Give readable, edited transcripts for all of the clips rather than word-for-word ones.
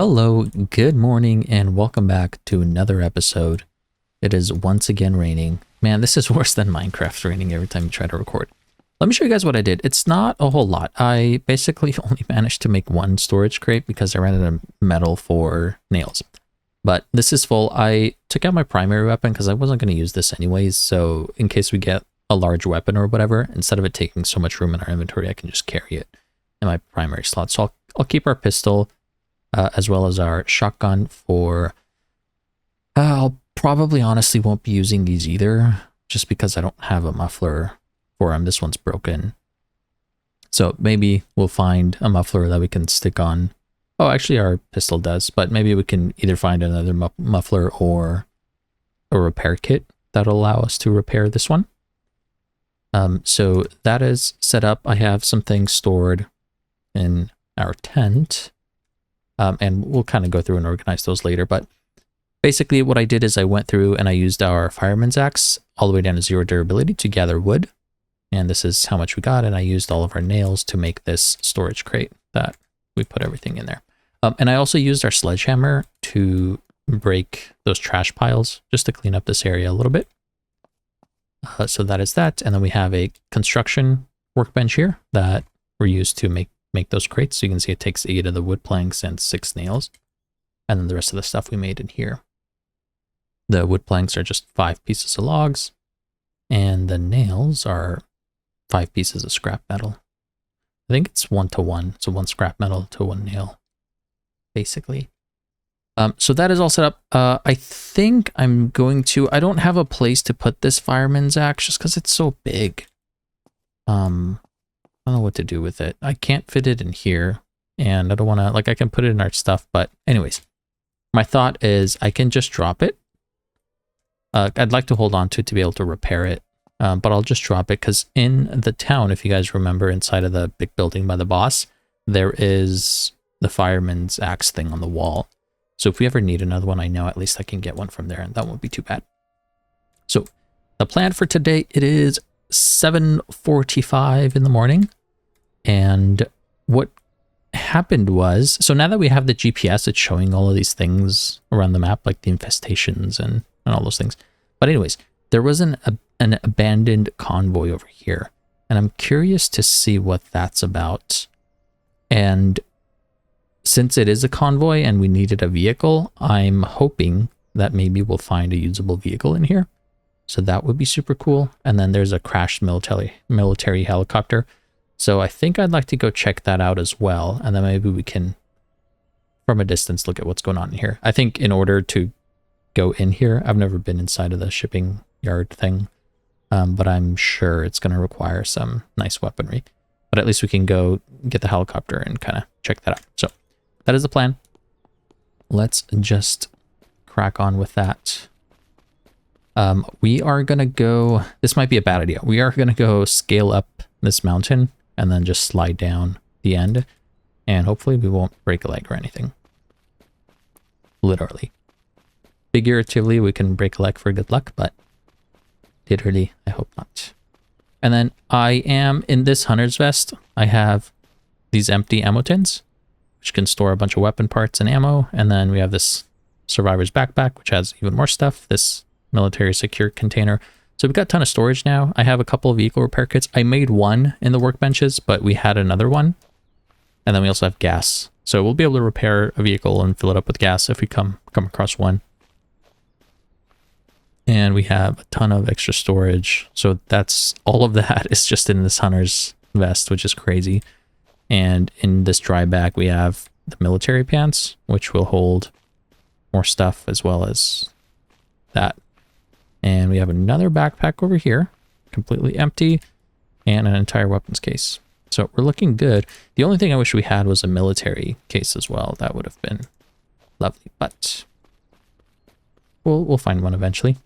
Hello, good morning, and welcome back to another episode. It is once again raining. Man, this is worse than Minecraft raining every time you try to record. Let me show you guys what I did. It's not a whole lot. I basically only managed to make one storage crate because I ran out of metal for nails. But this is full. I took out my primary weapon because I wasn't going to use this anyways, so in case we get a large weapon or whatever, instead of it taking so much room in our inventory, I can just carry it in my primary slot. So I'll keep our pistol as well as our shotgun for... I'll probably honestly won't be using these either, just because I don't have a muffler for them. This one's broken. So maybe we'll find a muffler that we can stick on. Oh, actually our pistol does, but maybe we can either find another muffler or a repair kit that'll allow us to repair this one. So that is set up. I have some things stored in our tent. And we'll kind of go through and organize those later. But basically what I did is I went through and I used our fireman's axe all the way down to 0 durability to gather wood. And this is how much we got. And I used all of our nails to make this storage crate that we put everything in there. And I also used our sledgehammer to break those trash piles just to clean up this area a little bit. So that is that. And then we have a construction workbench here that we're used to make those crates. So you can see it takes 8 of the wood planks and 6 nails. And then the rest of the stuff we made in here. The wood planks are just 5 pieces of logs. And the nails are 5 pieces of scrap metal. I think it's 1 to 1. So 1 scrap metal to 1 nail, basically. So that is all set up. I think I'm going to... I don't have a place to put this fireman's axe just because it's so big. I don't know what to do with it. I can't fit it in here, and I don't want to, like, I can put it in our stuff, but anyways, my thought is I can just drop it. I'd like to hold on to it to be able to repair it, but I'll just drop it because in the town, if you guys remember, inside of the big building by the boss, there is the fireman's axe thing on the wall. So if we ever need another one, I know at least I can get one from there, and that won't be too bad. So the plan for today, it is 7:45 in the morning. And what happened was, so now that we have the GPS, it's showing all of these things around the map, like the infestations and all those things. But anyways, there was an abandoned convoy over here. And I'm curious to see what that's about. And since it is a convoy and we needed a vehicle, I'm hoping that maybe we'll find a usable vehicle in here. So that would be super cool. And then there's a crashed military helicopter. So I think I'd like to go check that out as well. And then maybe we can, from a distance, look at what's going on in here. I think in order to go in here, I've never been inside of the shipping yard thing, but I'm sure it's going to require some nice weaponry. But at least we can go get the helicopter and kind of check that out. So that is the plan. Let's just crack on with that. We are going to go, this might be a bad idea. We are going to go scale up this mountain and then just slide down the end. And hopefully we won't break a leg or anything. Literally. Figuratively, we can break a leg for good luck, but literally, I hope not. And then I am in this hunter's vest. I have these empty ammo tins, which can store a bunch of weapon parts and ammo. And then we have this survivor's backpack, which has even more stuff. This military secure container. So we've got a ton of storage now. I have a couple of vehicle repair kits. I made one in the workbenches, but we had another one. And then we also have gas. So we'll be able to repair a vehicle and fill it up with gas if we come across one. And we have a ton of extra storage. So that's all of that is just in this hunter's vest, which is crazy. And in this dry bag, we have the military pants, which will hold more stuff as well as that. And we have another backpack over here, completely empty, and an entire weapons case. So we're looking good. The only thing I wish we had was a military case as well. That would have been lovely, but we'll find one eventually.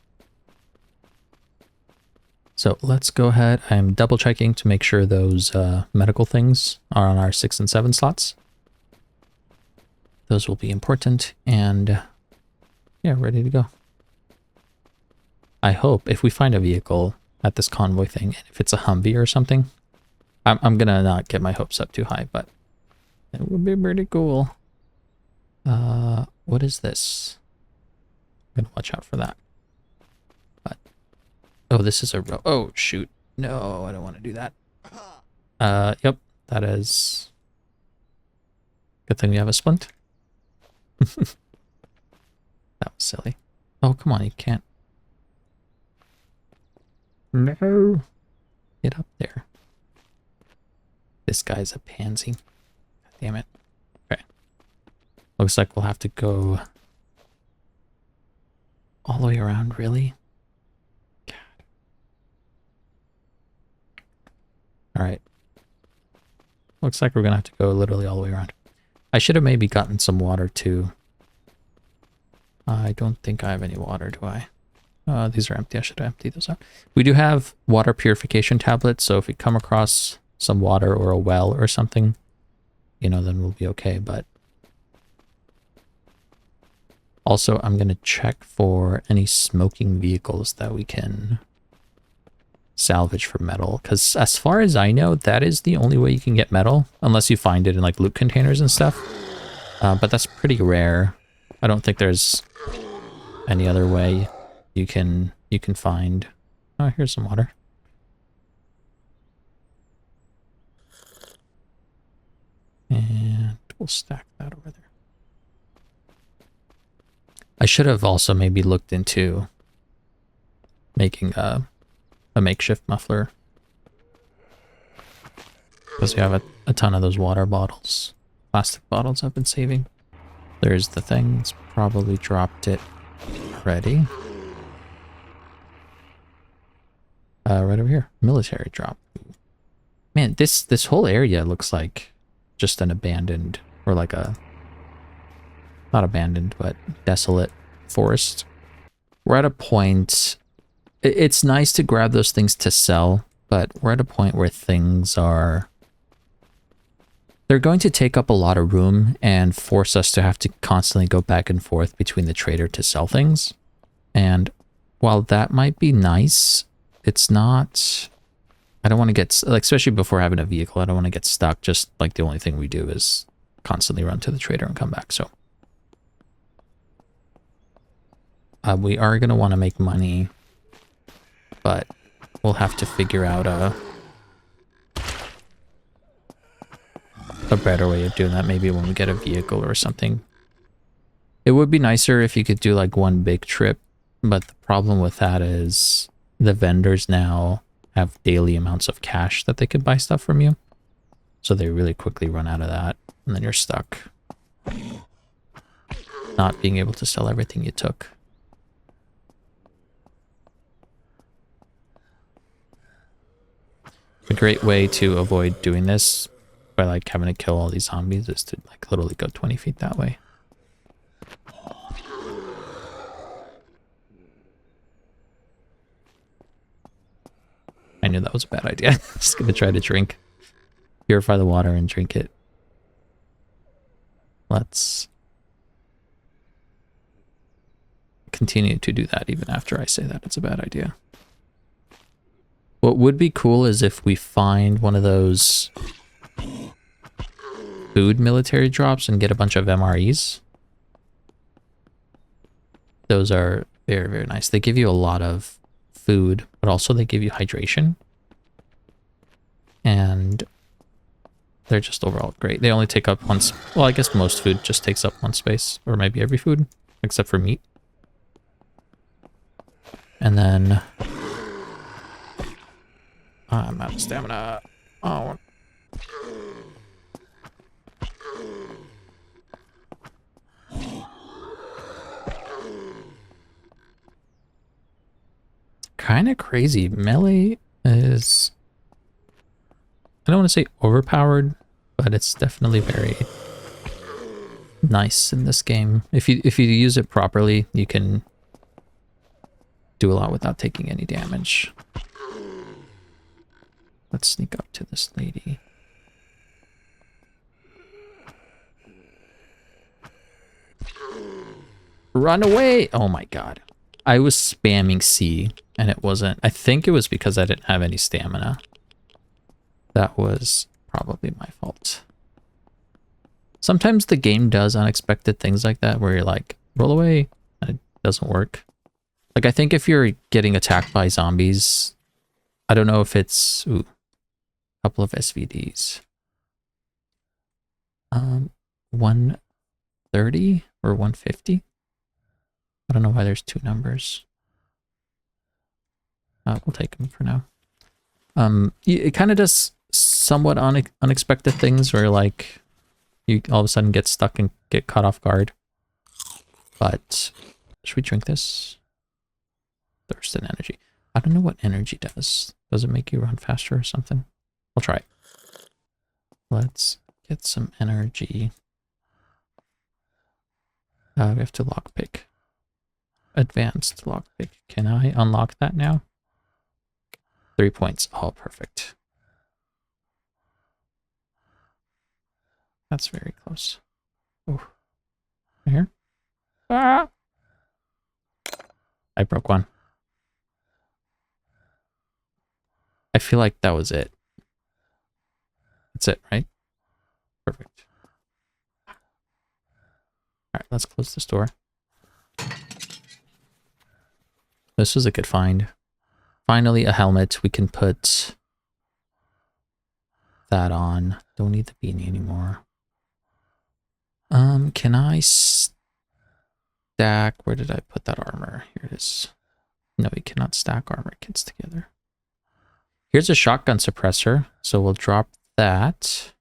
So let's go ahead. I'm double checking to make sure those medical things are on our 6 and 7 slots. Those will be important, and yeah, ready to go. I hope if we find a vehicle at this convoy thing, and if it's a Humvee or something, I'm gonna not get my hopes up too high, but it would be pretty cool. what is this? I'm gonna watch out for that. But, oh, this is a row. Oh, shoot. No, I don't want to do that. Yep, that is... Good thing we have a splint. That was silly. Oh, come on, you can't. No. Get up there. This guy's a pansy. God damn it. Okay. Looks like we'll have to go all the way around, really? God. Alright. Looks like we're gonna have to go literally all the way around. I should have maybe gotten some water too. I don't think I have any water, do I? These are empty. I should empty those out. We do have water purification tablets, so if we come across some water or a well or something, you know, then we'll be okay, but... Also, I'm going to check for any smoking vehicles that we can salvage for metal, because as far as I know, that is the only way you can get metal, unless you find it in like loot containers and stuff. But that's pretty rare. I don't think there's any other way you can find... Oh, here's some water. And we'll stack that over there. I should have also maybe looked into making a makeshift muffler, because we have a ton of those water bottles, plastic bottles I've been saving. There's the thing. It's probably dropped it already. Right over here. Military drop. Man, this whole area looks like just an abandoned, or like a... Not abandoned, but desolate forest. We're at a point... It's nice to grab those things to sell, but we're at a point where things are... They're going to take up a lot of room and force us to have to constantly go back and forth between the trader to sell things. And while that might be nice, it's not... I don't want to get... Like, especially before having a vehicle, I don't want to get stuck. Just like the only thing we do is constantly run to the trader and come back, so... we are going to want to make money, but we'll have to figure out a better way of doing that, maybe when we get a vehicle or something. It would be nicer if you could do like one big trip, but the problem with that is the vendors now have daily amounts of cash that they could buy stuff from you. So they really quickly run out of that, and then you're stuck not being able to sell everything you took. A great way to avoid doing this by like having to kill all these zombies is to like literally go 20 feet that way. I knew that was a bad idea. Just gonna try to drink. Purify the water and drink it. Let's continue to do that even after I say that it's a bad idea. What would be cool is if we find one of those food military drops and get a bunch of MREs. Those are very, very nice. They give you a lot of food, but also they give you hydration. And they're just overall great. They only take up one... Well, I guess most food just takes up one space, or maybe every food, except for meat. And then... I'm out of stamina. Oh. Kind of crazy. Melee is... I don't want to say overpowered, but it's definitely very nice in this game. If you use it properly, you can do a lot without taking any damage. Let's sneak up to this lady. Run away! Oh my god. I was spamming C, and it wasn't... I think it was because I didn't have any stamina. That was probably my fault. Sometimes the game does unexpected things like that where you're like, roll away, and it doesn't work. Like, I think if you're getting attacked by zombies, I don't know if it's... Ooh, a couple of SVDs. 130 or 150? I don't know why there's two numbers. We'll take them for now. It kind of does somewhat unexpected things where, like, you all of a sudden get stuck and get caught off guard. But should we drink this? Thirst and energy. I don't know what energy does. Does it make you run faster or something? I'll try it. Let's get some energy. We have to lockpick. Advanced lockpick. Can I unlock that now? 3 points. Oh, perfect. That's very close. Oh, here. Ah! I broke one. I feel like that was it. That's it, right? Perfect. All right, let's close this door. This was a good find. Finally, a helmet. We can put that on. Don't need the beanie anymore. Can I stack? Where did I put that armor? Here it is. No, we cannot stack armor kits together. Here's a shotgun suppressor, so we'll drop that.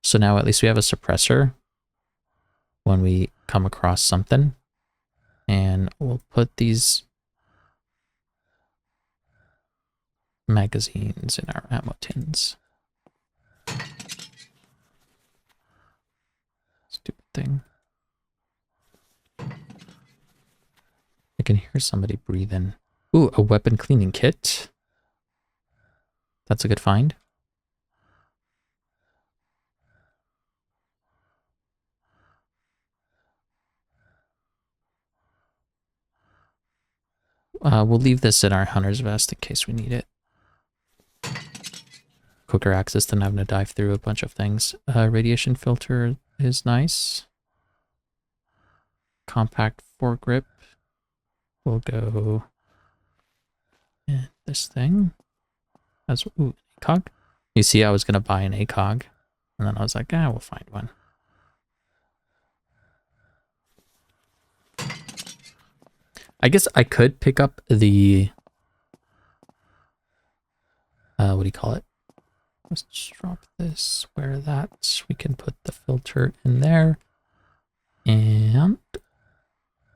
So now at least we have a suppressor when we come across something. And we'll put these magazines in our ammo tins. Stupid thing. I can hear somebody breathing. Ooh, a weapon cleaning kit. That's a good find. We'll leave this in our hunter's vest in case we need it. Quicker access than having to dive through a bunch of things. Radiation filter is nice. Compact foregrip. We'll go in this thing. That's ooh, ACOG. You see, I was gonna buy an ACOG, and then I was like, we'll find one. I guess I could pick up the what do you call it? Let's just drop this where that we can put the filter in there. And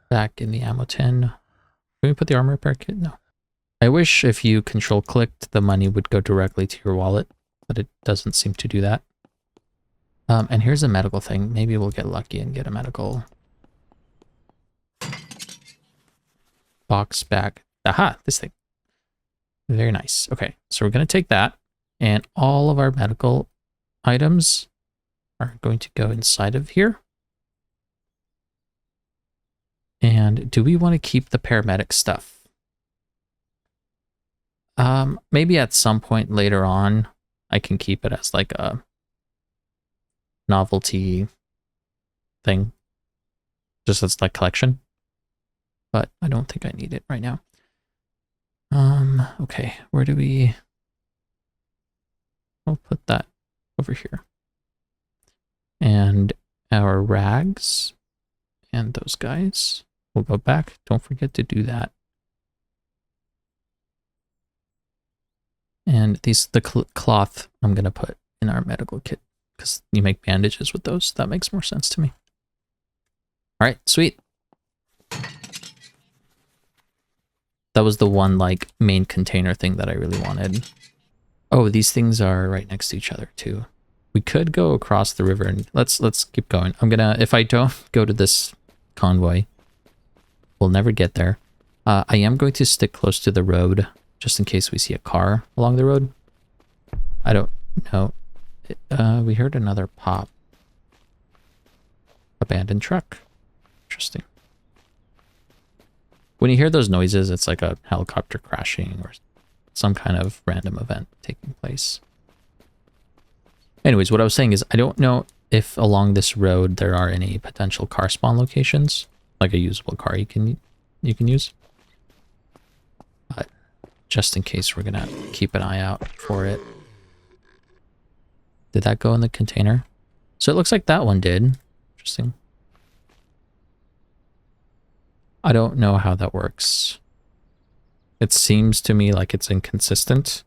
back in the ammo tin. Can we put the armor repair kit? No. I wish if you control clicked, the money would go directly to your wallet, but it doesn't seem to do that. And here's a medical thing. Maybe we'll get lucky and get a medical box back. Aha, this thing. Very nice. Okay, so we're going to take that, and all of our medical items are going to go inside of here. And do we want to keep the paramedic stuff? Maybe at some point later on, I can keep it as like a novelty thing. Just as like collection. But I don't think I need it right now. Okay, where do we... We'll put that over here. And our rags and those guys will go back. Don't forget to do that. And the cloth I'm going to put in our medical kit because you make bandages with those. That makes more sense to me. All right, sweet. That was the one like main container thing that I really wanted. Oh, these things are right next to each other too. We could go across the river and let's keep going. I'm gonna, if I don't go to this convoy, we'll never get there. I am going to stick close to the road just in case we see a car along the road. I don't know. We heard another pop. Abandoned truck. Interesting. When you hear those noises, it's like a helicopter crashing or some kind of random event taking place. Anyways, what I was saying is I don't know if along this road there are any potential car spawn locations, like a usable car you can use. But just in case, we're gonna keep an eye out for it. Did that go in the container? So it looks like that one did. Interesting. I don't know how that works. It seems to me like it's inconsistent.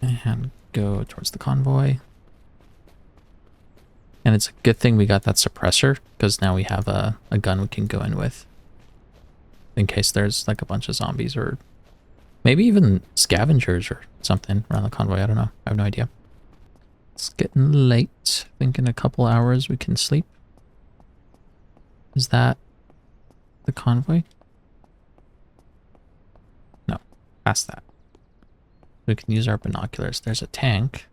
And go towards the convoy. And it's a good thing we got that suppressor, because now we have a gun we can go in with. In case there's like a bunch of zombies or maybe even scavengers or something around the convoy. I don't know. I have no idea. It's getting late. I think in a couple hours we can sleep. Is that the convoy? No, past that. We can use our binoculars. There's a tank.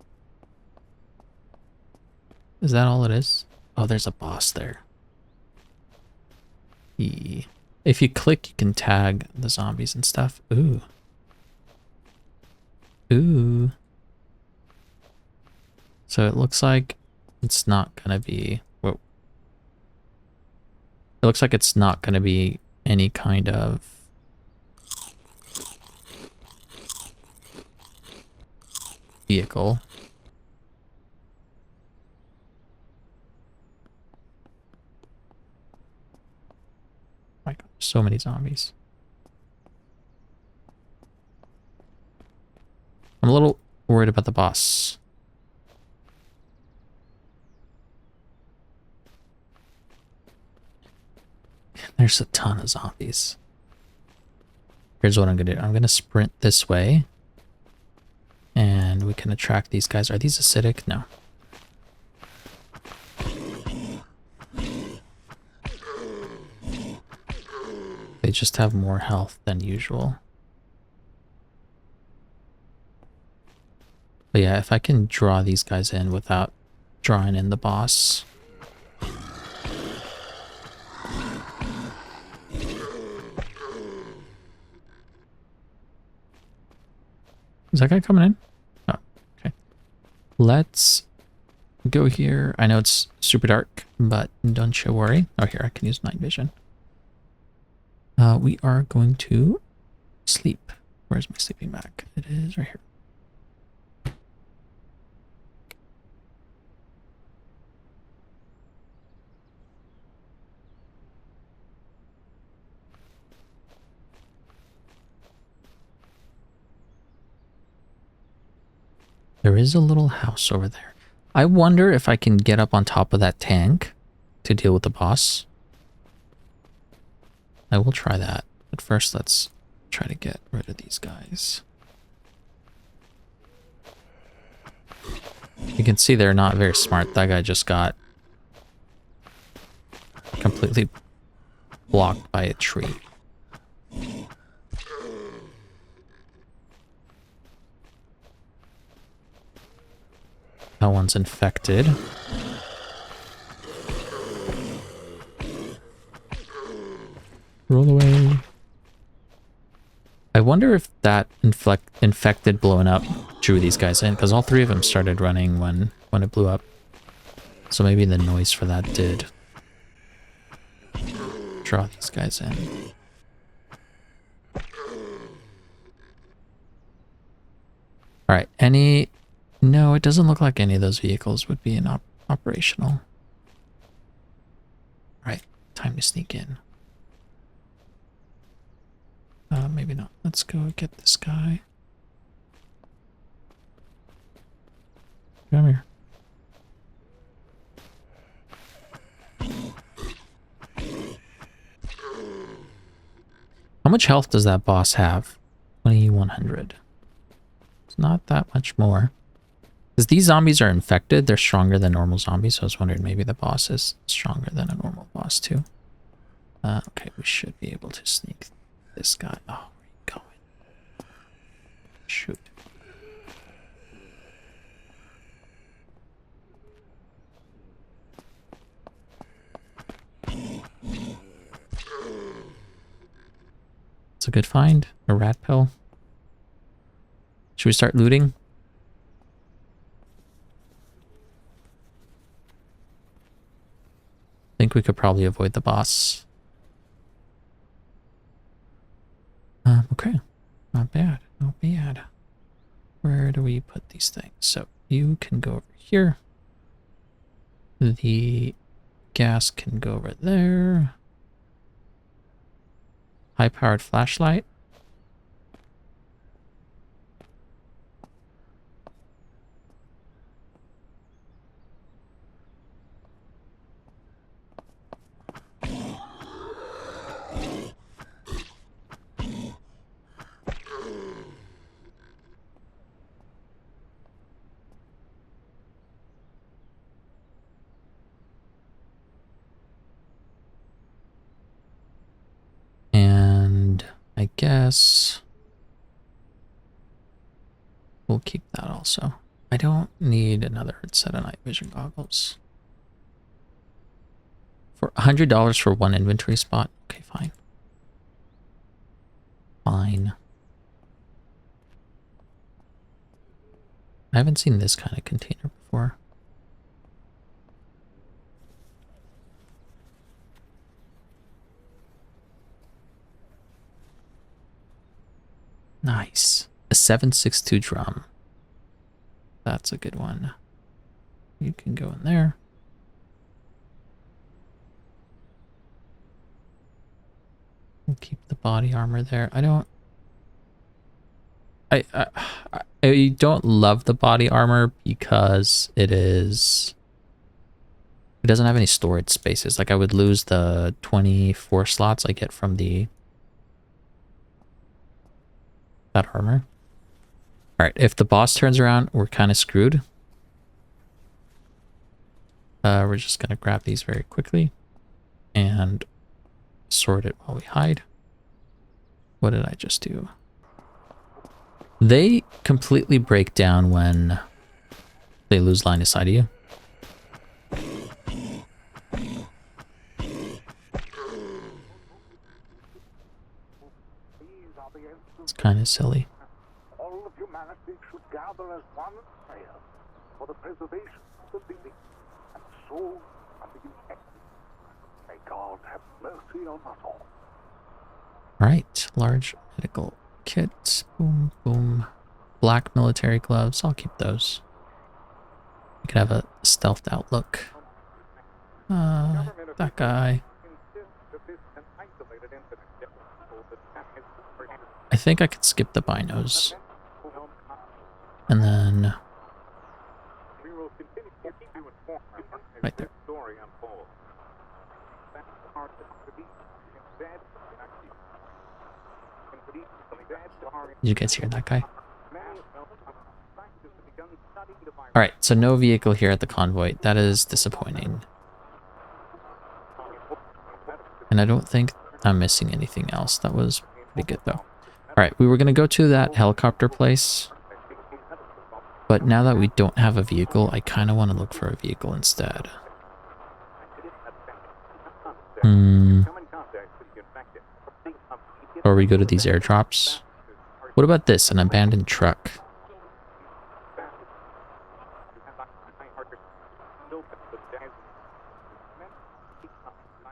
Is that all it is? Oh, there's a boss there. If you click, you can tag the zombies and stuff. Ooh. Ooh. So it looks like it's not gonna be... Whoa. It looks like it's not gonna be any kind of... vehicle. My God, so many zombies. I'm a little worried about the boss. There's a ton of zombies. Here's what I'm gonna do. I'm gonna sprint this way. And we can attract these guys. Are these acidic? No. They just have more health than usual. But yeah, if I can draw these guys in without drawing in the boss. Is that guy coming in? Oh, okay. Let's go here. I know it's super dark, but don't you worry. Oh, here, I can use night vision. We are going to sleep. Where's my sleeping bag? It is right here. There is a little house over there. I wonder if I can get up on top of that tank to deal with the boss. I will try that. But first, let's try to get rid of these guys. You can see they're not very smart. That guy just got completely blocked by a tree. That one's infected. Roll away. I wonder if that infected blowing up drew these guys in, because all three of them started running when it blew up. So maybe the noise for that did draw these guys in. Alright, no, it doesn't look like any of those vehicles would be operational. Alright, time to sneak in. Maybe not. Let's go get this guy. Come here. How much health does that boss have? 2100. It's not that much more. Because these zombies are infected, they're stronger than normal zombies, so I was wondering maybe the boss is stronger than a normal boss too. Okay, we should be able to sneak this guy. Oh, where are you going? Shoot. It's a good find. A rat pill. Should we start looting? think we could probably avoid the boss. Okay. Not bad. Not bad. Where do we put these things? So you can go over here. The gas can go over there. High-powered flashlight. And I guess we'll keep that also. I don't need another set of night vision goggles. For $100 for one inventory spot? Okay, fine. Fine. I haven't seen this kind of container before. Nice. A 7.62 drum. That's a good one. You can go in there. We'll keep the body armor there. I don't love the body armor because it doesn't have any storage spaces. Like I would lose the 24 slots I get from that armor. All right, if the boss turns around, we're kind of screwed. We're just gonna grab these very quickly and sort it while we hide. What did I just do? They completely break down when they lose line of sight of you. It's kind of silly. All of humanity should gather as one prayer for the preservation of the living and souls of the infected. May God have mercy on us all. Alright, large medical kit. Boom, boom. Black military gloves. I'll keep those. We could have a stealthed outlook. That guy. I think I could skip the binos. And then... right there. Did you guys hear that guy? Alright, so no vehicle here at the convoy. That is disappointing. And I don't think I'm missing anything else. That was pretty good though. Alright, we were going to go to that helicopter place. But now that we don't have a vehicle, I kind of want to look for a vehicle instead. Or we go to these airdrops. What about this? An abandoned truck.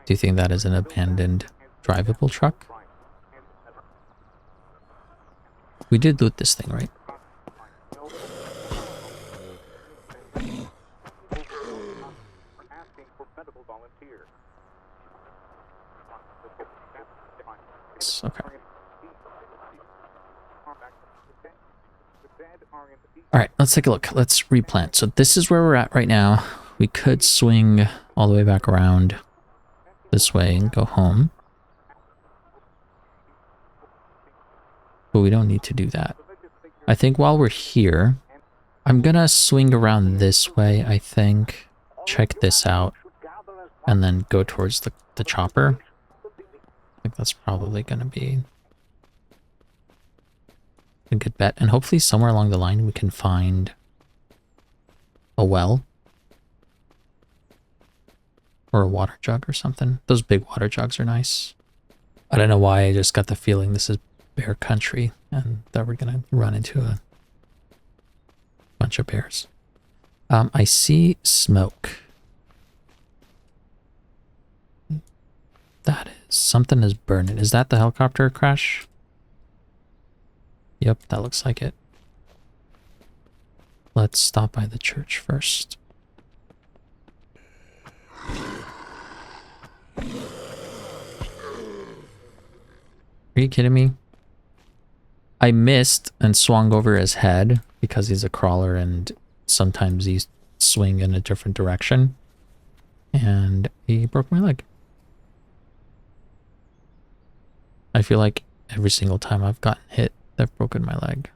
Do you think that is an abandoned drivable truck? We did loot this thing, right? Okay. Alright, let's take a look. Let's replant. So this is where we're at right now. We could swing all the way back around this way and go home. But we don't need to do that. I think while we're here, I'm gonna swing around this way, I think. Check this out. And then go towards the chopper. I think that's probably gonna be a good bet. And hopefully somewhere along the line we can find a well. Or a water jug or something. Those big water jugs are nice. I don't know why I just got the feeling this is bear country and that we're gonna run into a bunch of bears. I see smoke. Something is burning. Is that the helicopter crash? Yep, that looks like it. Let's stop by the church first. Are you kidding me? I missed and swung over his head because he's a crawler and sometimes he swing in a different direction. And he broke my leg. I feel like every single time I've gotten hit, they've broken my leg.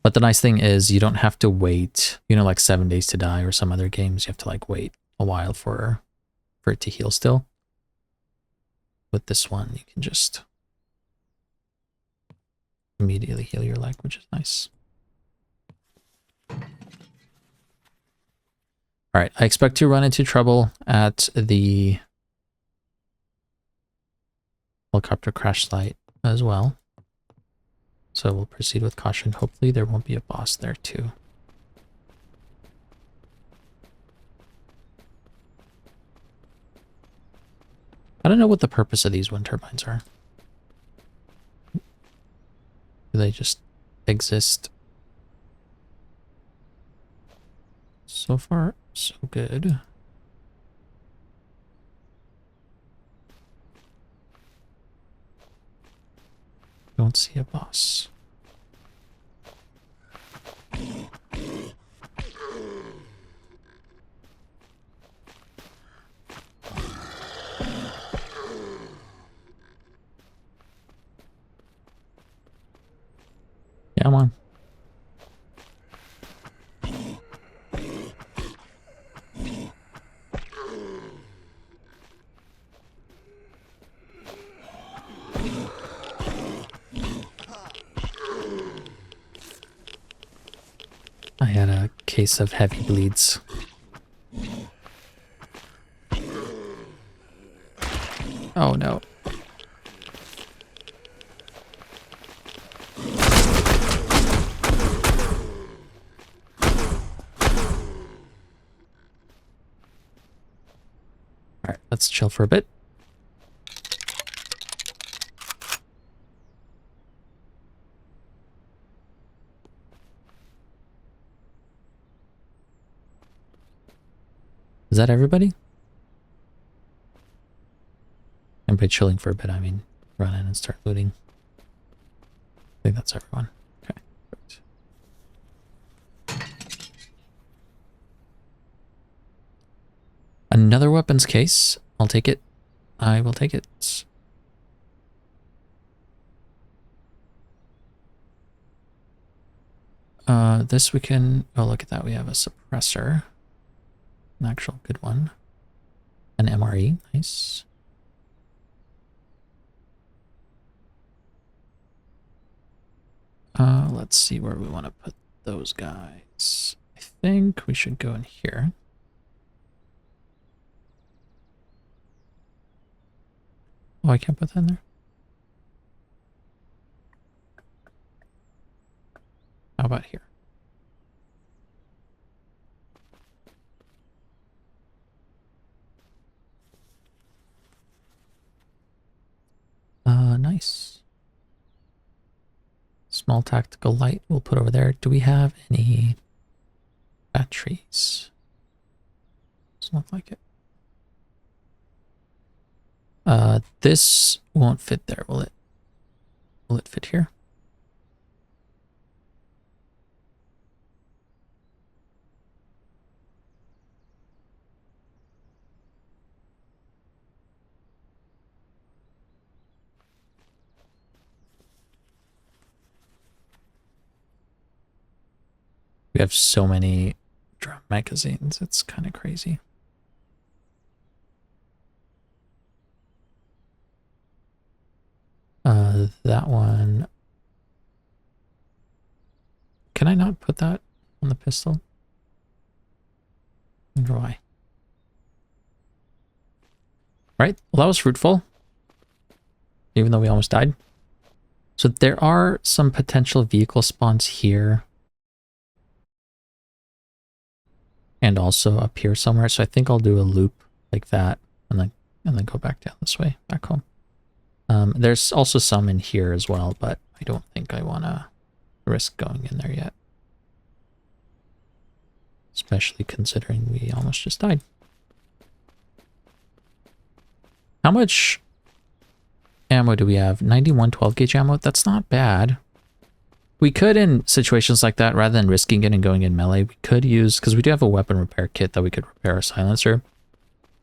But the nice thing is you don't have to wait, you know, like 7 days to die or some other games. You have to like wait a while for it to heal still. With this one, you can just immediately heal your leg, which is nice. All right, I expect to run into trouble at the helicopter crash site as well. So we'll proceed with caution. Hopefully there won't be a boss there too. I don't know what the purpose of these wind turbines are. Do they just exist? So far, so good. Don't see a boss. Come on. I had a case of heavy bleeds. Oh no. Alright, let's chill for a bit. Is that everybody? And by chilling for a bit, I mean run in and start looting. I think that's everyone. Okay, perfect. Another weapons case. I'll take it. I will take it. This we can... Oh, look at that. We have a suppressor. An actual good one. An MRE. Nice. Let's see where we want to put those guys. I think we should go in here. Oh, I can't put that in there. How about here? Nice. Small tactical light we'll put over there. Do we have any batteries? Doesn't look like it. This won't fit there, will it? Will it fit here? We have so many drum magazines, it's kind of crazy. That one. Can I not put that on the pistol? I wonder why. Right, well that was fruitful. Even though we almost died. So there are some potential vehicle spawns here. and also up here somewhere. So I think I'll do a loop like that and then go back down this way, back home. There's also some in here as well, but I don't think I want to risk going in there yet. Especially considering we almost just died. How much ammo do we have? 91 12 gauge ammo? That's not bad. We could, in situations like that, rather than risking it and going in melee, we could use, because we do have a weapon repair kit that we could repair a silencer.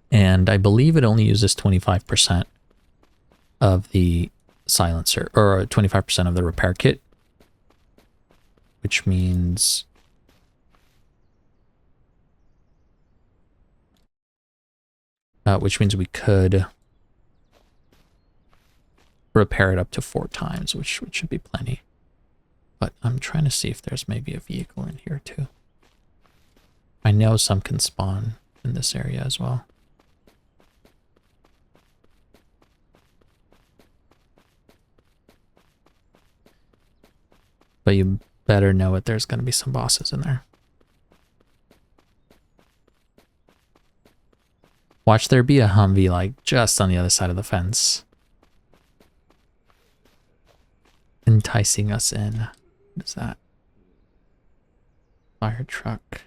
And I believe it only uses 25% of the silencer, or 25% of the repair kit. Which means... we could repair it up to 4 times, which should be plenty. But I'm trying to see if there's maybe a vehicle in here too. I know some can spawn in this area as well. But you better know it, there's going to be some bosses in there. Watch there be a Humvee like just on the other side of the fence. Enticing us in. What is that? Fire truck.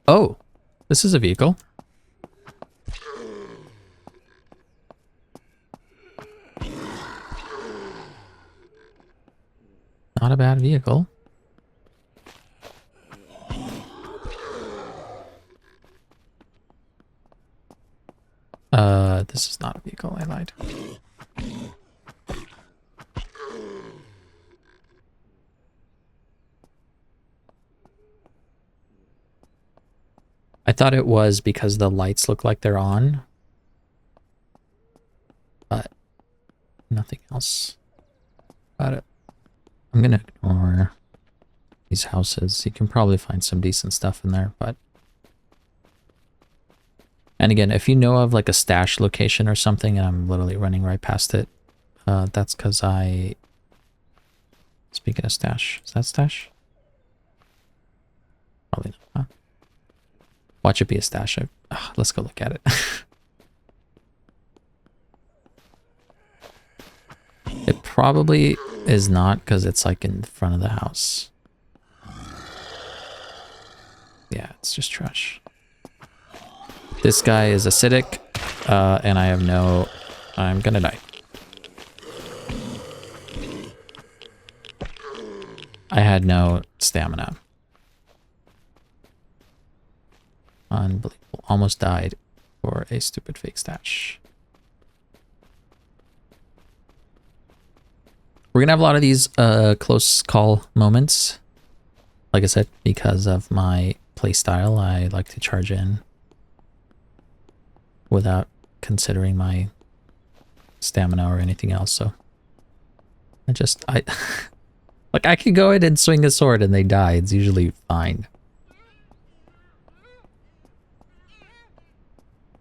Oh, this is a vehicle. Not a bad vehicle. This is not a vehicle, I lied. I thought it was because the lights look like they're on. But nothing else about it. I'm gonna ignore these houses. You can probably find some decent stuff in there, but... And again, if you know of like a stash location or something and I'm literally running right past it, that's because I... Speaking of stash, is that stash? Probably not, huh? Watch it be a stash. Let's go look at it. It probably is not because it's like in front of the house. Yeah, it's just trash. This guy is acidic, and I have no... I'm gonna die. I had no stamina. Unbelievable. Almost died for a stupid fake stash. We're gonna have a lot of these close call moments. Like I said, because of my playstyle, I like to charge in without considering my stamina or anything else. So I like I can go in and swing a sword and they die. It's usually fine.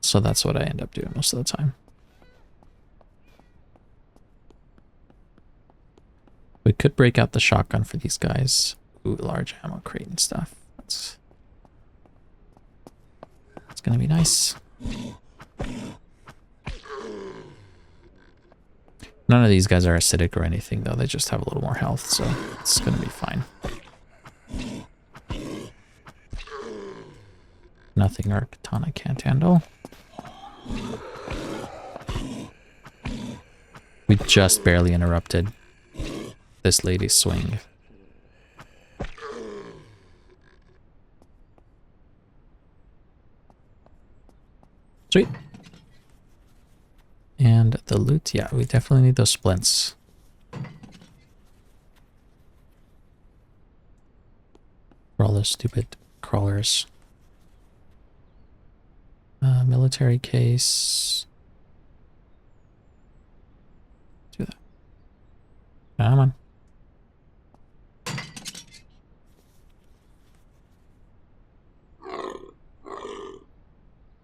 So that's what I end up doing most of the time. We could break out the shotgun for these guys. Ooh, large ammo crate and stuff. That's gonna be nice. None of these guys are acidic or anything though. They just have a little more health, so it's gonna be fine. Nothing our katana can't handle. We just barely interrupted this lady's swing. Sweet. And the loot, yeah, we definitely need those splints. For all those stupid crawlers. Military case. Do that. Come on.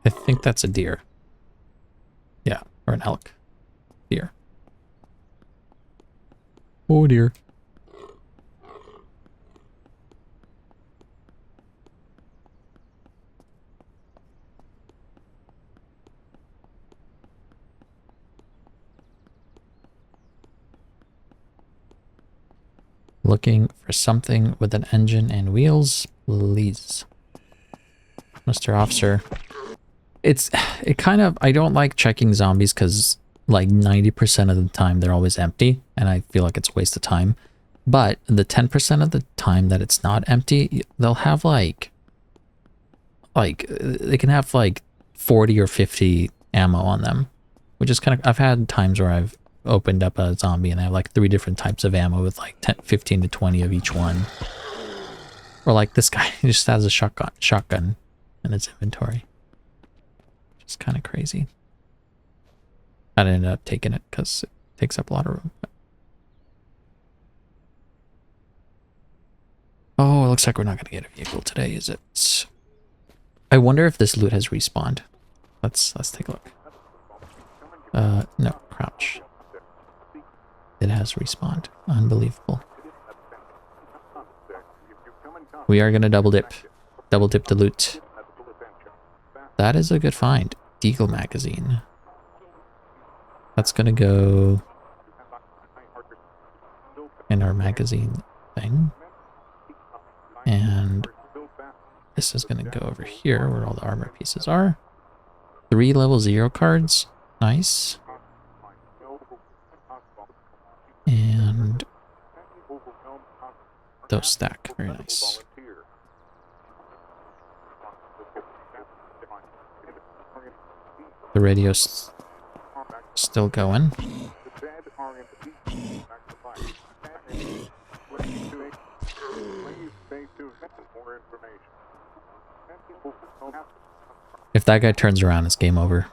I think that's a deer. Yeah, or an elk. Deer. Oh dear. Looking for something with an engine and wheels, please. Mr. Officer. It kind of, I don't like checking zombies because like 90% of the time they're always empty and I feel like it's a waste of time. But the 10% of the time that it's not empty, they'll have like they can have like 40 or 50 ammo on them, which is kind of, I've had times where I've opened up a zombie and I have like 3 different types of ammo with like 15 to 20 of each one. Or like this guy just has a shotgun in its inventory. It's kind of crazy. I ended up taking it because it takes up a lot of room. Oh, it looks like we're not going to get a vehicle today, is it? I wonder if this loot has respawned. Let's take a look. No, crouch. It has respawned. Unbelievable. We are going to double dip. Double dip the loot. That is a good find. Deagle magazine. That's going to go in our magazine thing. And this is going to go over here where all the armor pieces are. 3 level 0 cards. Nice. And those stack. Very nice. The radio's still going. If that guy turns around, it's game over.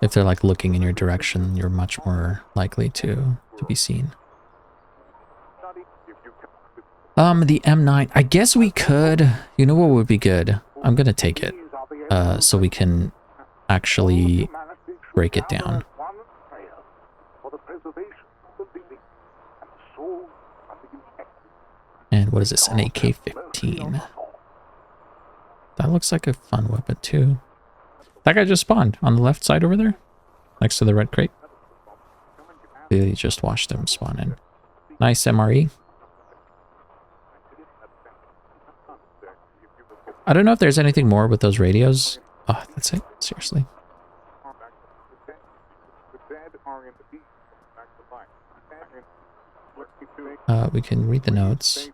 If they're like looking in your direction, you're much more likely to be seen. The M9, I guess we could, you know what would be good? I'm gonna take it, so we can actually break it down. And what is this, an AK-15? That looks like a fun weapon too. That guy just spawned on the left side over there, next to the red crate. They just watched him spawn in. Nice MRE. I don't know if there's anything more with those radios. Oh, that's it. Seriously. We can read the notes.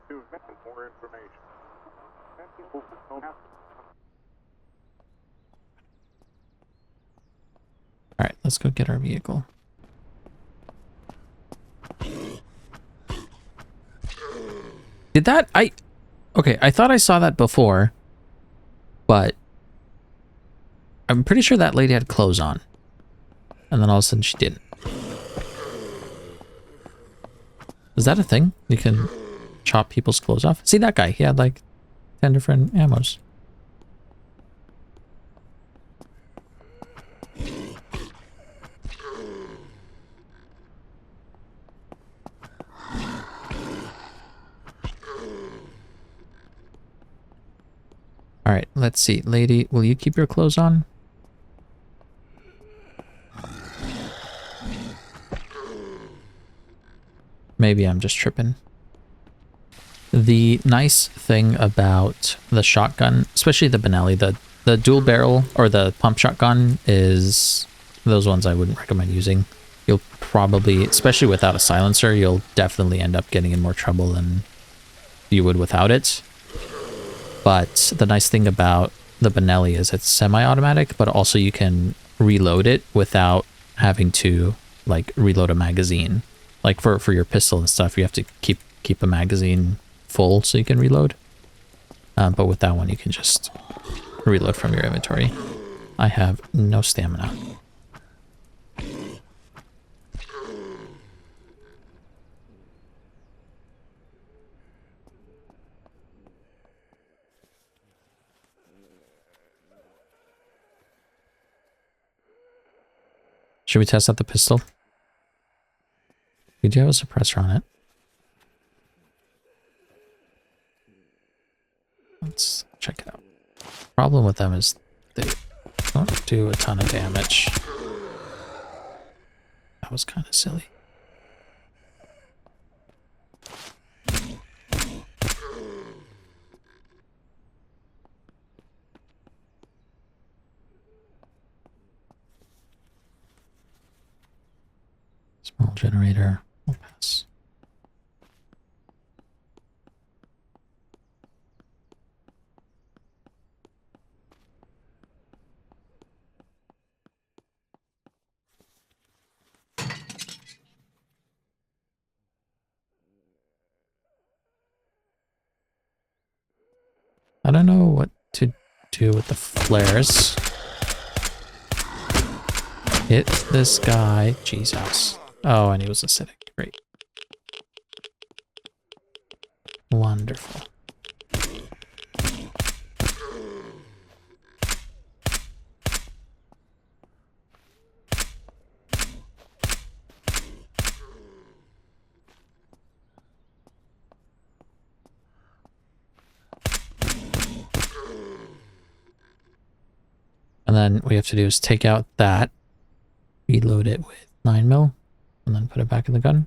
Alright, let's go get our vehicle. Did that... Okay, I thought I saw that before, but I'm pretty sure that lady had clothes on. And then all of a sudden she didn't. Is that a thing? You can chop people's clothes off? See that guy? He had like 10 different ammos. Alright, let's see. Lady, will you keep your clothes on? Maybe I'm just tripping. The nice thing about the shotgun, especially the Benelli, the dual barrel or the pump shotgun is those ones I wouldn't recommend using. You'll probably, especially without a silencer, you'll definitely end up getting in more trouble than you would without it. But the nice thing about the Benelli is it's semi-automatic, but also you can reload it without having to like reload a magazine. Like for your pistol and stuff, you have to keep a magazine full so you can reload. But with that one, you can just reload from your inventory. I have no stamina. Should we test out the pistol? We do have a suppressor on it. Let's check it out. Problem with them is they don't do a ton of damage. That was kind of silly. Small generator. We'll pass. I don't know what to do with the flares. Hit this guy. Jesus. Oh, and he was acidic. Great. Wonderful. And then what we have to do is take out that, reload it with 9mm, and then put it back in the gun.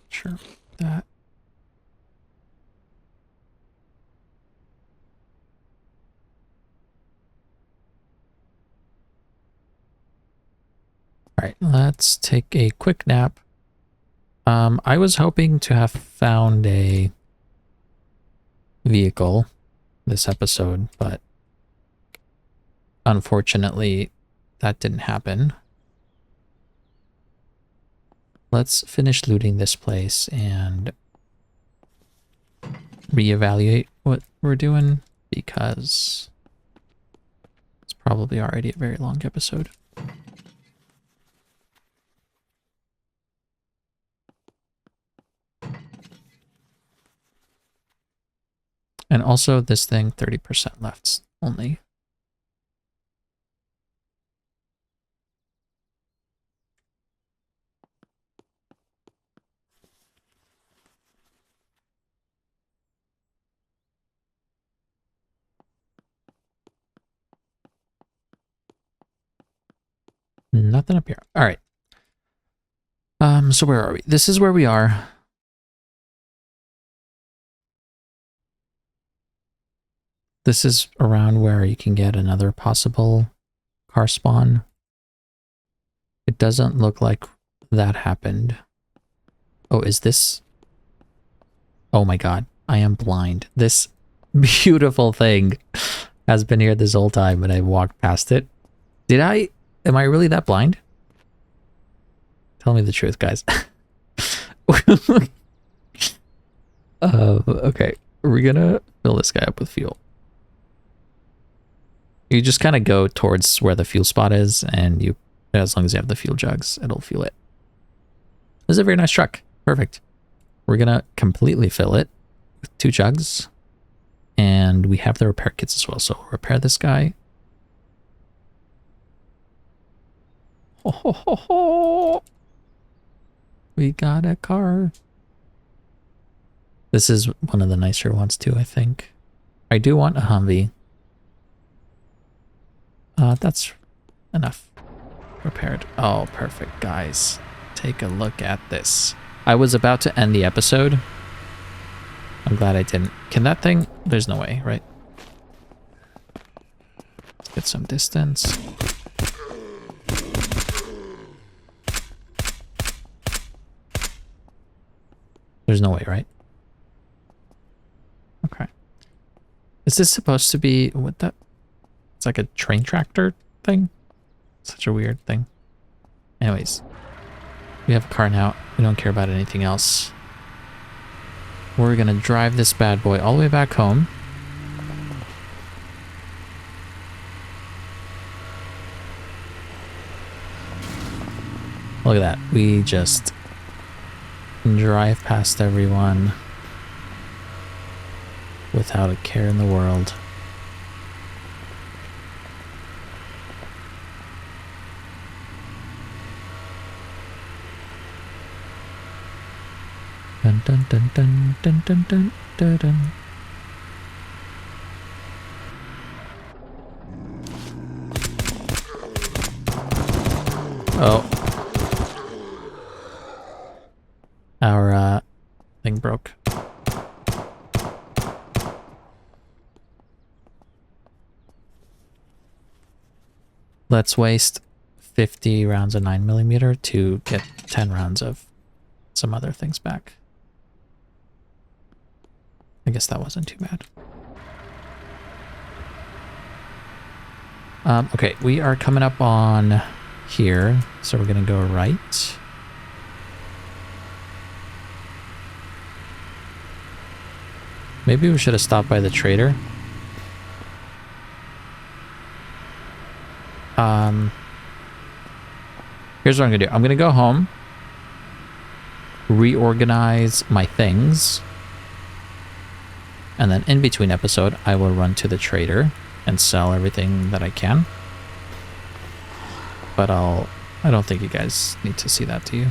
Sure, that. All right, let's take a quick nap. I was hoping to have found a vehicle this episode, but unfortunately that didn't happen. Let's finish looting this place and reevaluate what we're doing, because it's probably already a very long episode. And also this thing, 30% left only. Nothing up here. All right. So where are we? This is where we are. This is around where you can get another possible car spawn. It doesn't look like that happened. Oh, is this? Oh my god, I am blind. This beautiful thing has been here this whole time and I walked past it. Am I really that blind? Tell me the truth, guys. Okay, we're gonna fill this guy up with fuel. You just kind of go towards where the fuel spot is, and as long as you have the fuel jugs, it'll fuel it. This is a very nice truck. Perfect. We're gonna completely fill it with 2 jugs, and we have the repair kits as well. So we'll repair this guy. Ho, ho, ho, ho. We got a car. This is one of the nicer ones too, I think. I do want a Humvee. That's enough. Repaired. Oh, perfect, guys. Take a look at this. I was about to end the episode. I'm glad I didn't. Can that thing? There's no way, right? Let's get some distance. There's no way, right? Okay. Is this supposed to be what that? It's like a train tractor thing. Such a weird thing. Anyways, we have a car now. We don't care about anything else. We're gonna drive this bad boy all the way back home. Look at that. We just drive past everyone without a care in the world. Dun dun dun dun dun dun dun dun dun. Oh. Our thing broke. Let's waste 50 rounds of 9mm to get 10 rounds of some other things back. I guess that wasn't too bad. Okay, we are coming up on here, so we're gonna go right. Maybe we should have stopped by the trader. Here's what I'm gonna do. I'm gonna go home, reorganize my things, and then in between episode, I will run to the trader and sell everything that I can. But I don't think you guys need to see that, do you?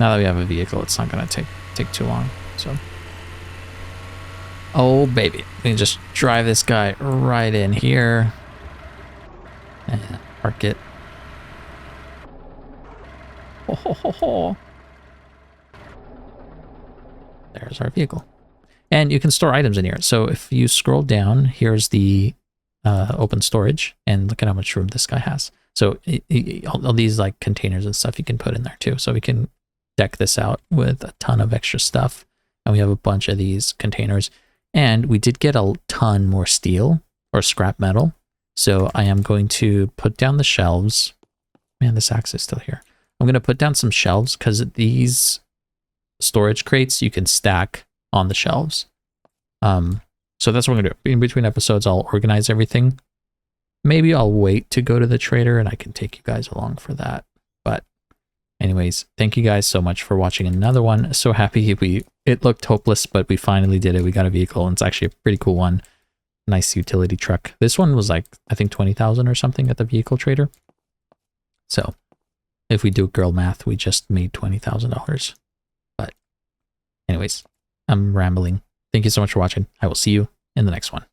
Now that we have a vehicle, it's not gonna take too long, so. Oh baby, we can just drive this guy right in here and park it. Ho, ho, ho, ho. There's our vehicle. And you can store items in here. So if you scroll down, here's the open storage, and look at how much room this guy has. So all these like containers and stuff you can put in there too. So we can deck this out with a ton of extra stuff. And we have a bunch of these containers. And we did get a ton more steel or scrap metal. So I am going to put down the shelves. Man, this axe is still here. I'm going to put down some shelves because these storage crates you can stack on the shelves. So that's what I'm going to do. In between episodes, I'll organize everything. Maybe I'll wait to go to the trader and I can take you guys along for that. But anyways, thank you guys so much for watching another one. So happy it looked hopeless, but we finally did it. We got a vehicle, and it's actually a pretty cool one. Nice utility truck. This one was like, I think 20,000 or something at the vehicle trader. So if we do girl math, we just made $20,000. But anyways, I'm rambling. Thank you so much for watching. I will see you in the next one.